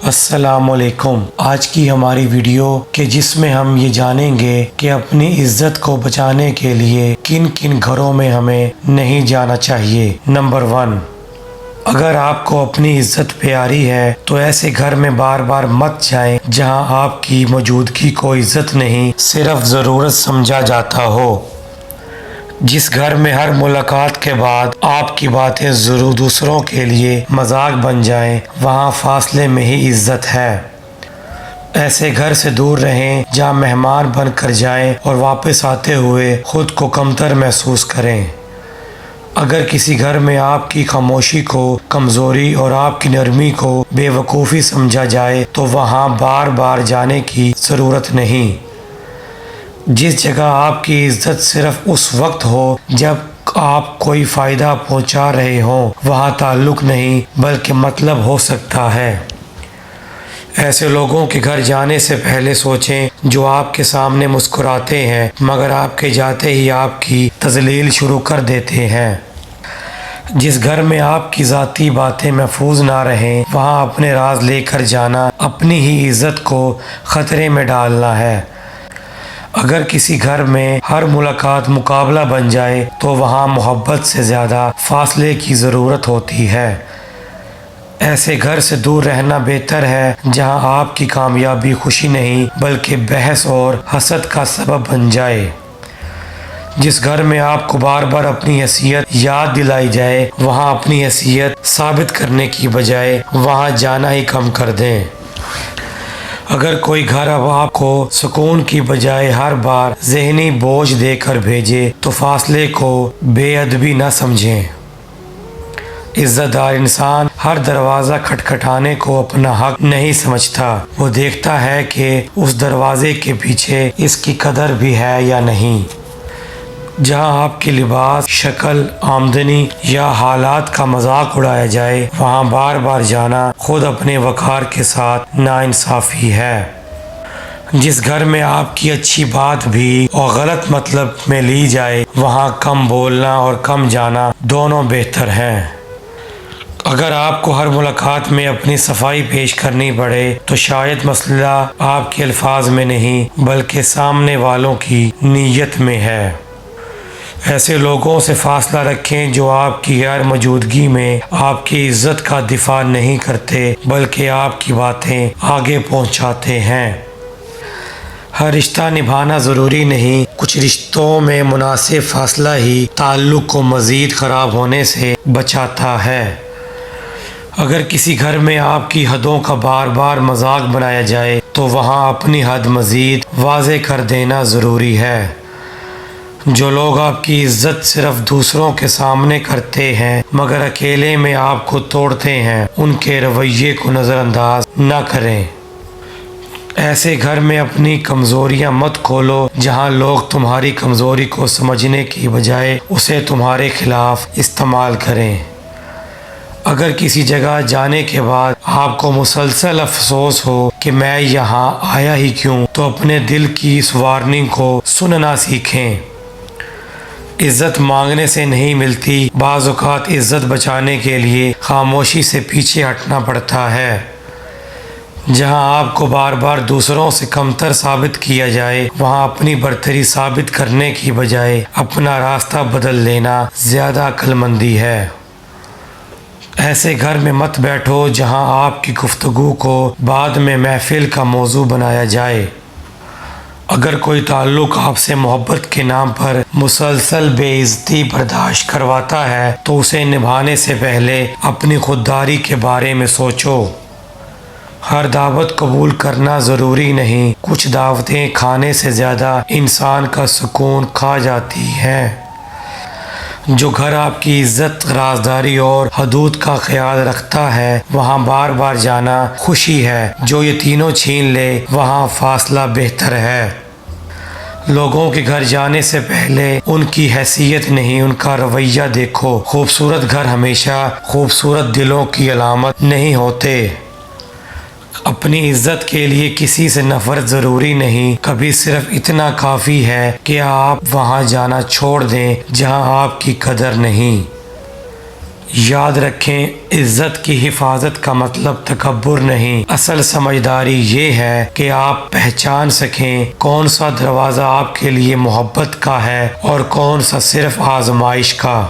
السلام علیکم۔ آج کی ہماری ویڈیو کہ جس میں ہم یہ جانیں گے کہ اپنی عزت کو بچانے کے لیے کن کن گھروں میں ہمیں نہیں جانا چاہیے۔ نمبر 1، اگر آپ کو اپنی عزت پیاری ہے تو ایسے گھر میں بار بار مت جائیں جہاں آپ کی موجودگی کو عزت نہیں صرف ضرورت سمجھا جاتا ہو۔ جس گھر میں ہر ملاقات کے بعد آپ کی باتیں ضرور دوسروں کے لیے مذاق بن جائیں، وہاں فاصلے میں ہی عزت ہے۔ ایسے گھر سے دور رہیں جہاں مہمان بن کر جائیں اور واپس آتے ہوئے خود کو کمتر محسوس کریں۔ اگر کسی گھر میں آپ کی خاموشی کو کمزوری اور آپ کی نرمی کو بے وقوفی سمجھا جائے تو وہاں بار بار جانے کی ضرورت نہیں۔ جس جگہ آپ کی عزت صرف اس وقت ہو جب آپ کوئی فائدہ پہنچا رہے ہوں، وہاں تعلق نہیں بلکہ مطلب ہو سکتا ہے۔ ایسے لوگوں کے گھر جانے سے پہلے سوچیں جو آپ کے سامنے مسکراتے ہیں مگر آپ کے جاتے ہی آپ کی تذلیل شروع کر دیتے ہیں۔ جس گھر میں آپ کی ذاتی باتیں محفوظ نہ رہیں، وہاں اپنے راز لے کر جانا اپنی ہی عزت کو خطرے میں ڈالنا ہے۔ اگر کسی گھر میں ہر ملاقات مقابلہ بن جائے تو وہاں محبت سے زیادہ فاصلے کی ضرورت ہوتی ہے۔ ایسے گھر سے دور رہنا بہتر ہے جہاں آپ کی کامیابی خوشی نہیں بلکہ بحث اور حسد کا سبب بن جائے۔ جس گھر میں آپ کو بار بار اپنی حیثیت یاد دلائی جائے، وہاں اپنی حیثیت ثابت کرنے کی بجائے وہاں جانا ہی کم کر دیں۔ اگر کوئی گھر اب آپ کو سکون کی بجائے ہر بار ذہنی بوجھ دے کر بھیجے تو فاصلے کو بے ادبی نہ سمجھیں۔ عزت دار انسان ہر دروازہ کھٹکھٹانے کو اپنا حق نہیں سمجھتا، وہ دیکھتا ہے کہ اس دروازے کے پیچھے اس کی قدر بھی ہے یا نہیں۔ جہاں آپ کے لباس، شکل، آمدنی یا حالات کا مذاق اڑایا جائے، وہاں بار بار جانا خود اپنے وقار کے ساتھ ناانصافی ہے۔ جس گھر میں آپ کی اچھی بات بھی اور غلط مطلب میں لی جائے، وہاں کم بولنا اور کم جانا دونوں بہتر ہیں۔ اگر آپ کو ہر ملاقات میں اپنی صفائی پیش کرنی پڑے تو شاید مسئلہ آپ کے الفاظ میں نہیں بلکہ سامنے والوں کی نیت میں ہے۔ ایسے لوگوں سے فاصلہ رکھیں جو آپ کی غیر موجودگی میں آپ کی عزت کا دفاع نہیں کرتے بلکہ آپ کی باتیں آگے پہنچاتے ہیں۔ ہر رشتہ نبھانا ضروری نہیں، کچھ رشتوں میں مناسب فاصلہ ہی تعلق کو مزید خراب ہونے سے بچاتا ہے۔ اگر کسی گھر میں آپ کی حدوں کا بار بار مذاق بنایا جائے تو وہاں اپنی حد مزید واضح کر دینا ضروری ہے۔ جو لوگ آپ کی عزت صرف دوسروں کے سامنے کرتے ہیں مگر اکیلے میں آپ کو توڑتے ہیں، ان کے رویے کو نظر انداز نہ کریں۔ ایسے گھر میں اپنی کمزوریاں مت کھولو جہاں لوگ تمہاری کمزوری کو سمجھنے کی بجائے اسے تمہارے خلاف استعمال کریں۔ اگر کسی جگہ جانے کے بعد آپ کو مسلسل افسوس ہو کہ میں یہاں آیا ہی کیوں، تو اپنے دل کی اس وارننگ کو سننا سیکھیں۔ عزت مانگنے سے نہیں ملتی، بعض اوقات عزت بچانے کے لیے خاموشی سے پیچھے ہٹنا پڑتا ہے۔ جہاں آپ کو بار بار دوسروں سے کمتر ثابت کیا جائے، وہاں اپنی برتری ثابت کرنے کی بجائے اپنا راستہ بدل لینا زیادہ عقل مندی ہے۔ ایسے گھر میں مت بیٹھو جہاں آپ کی گفتگو کو بعد میں محفل کا موضوع بنایا جائے۔ اگر کوئی تعلق آپ سے محبت کے نام پر مسلسل بے عزتی برداشت کرواتا ہے تو اسے نبھانے سے پہلے اپنی خودداری کے بارے میں سوچو۔ ہر دعوت قبول کرنا ضروری نہیں، کچھ دعوتیں کھانے سے زیادہ انسان کا سکون کھا جاتی ہیں۔ جو گھر آپ کی عزت، رازداری اور حدود کا خیال رکھتا ہے، وہاں بار بار جانا خوشی ہے۔ جو یہ تینوں چھین لے، وہاں فاصلہ بہتر ہے۔ لوگوں کے گھر جانے سے پہلے ان کی حیثیت نہیں، ان کا رویہ دیکھو۔ خوبصورت گھر ہمیشہ خوبصورت دلوں کی علامت نہیں ہوتے۔ اپنی عزت کے لیے کسی سے نفرت ضروری نہیں، کبھی صرف اتنا کافی ہے کہ آپ وہاں جانا چھوڑ دیں جہاں آپ کی قدر نہیں۔ یاد رکھیں عزت کی حفاظت کا مطلب تکبر نہیں، اصل سمجھداری یہ ہے کہ آپ پہچان سکیں کون سا دروازہ آپ کے لیے محبت کا ہے اور کون سا صرف آزمائش کا۔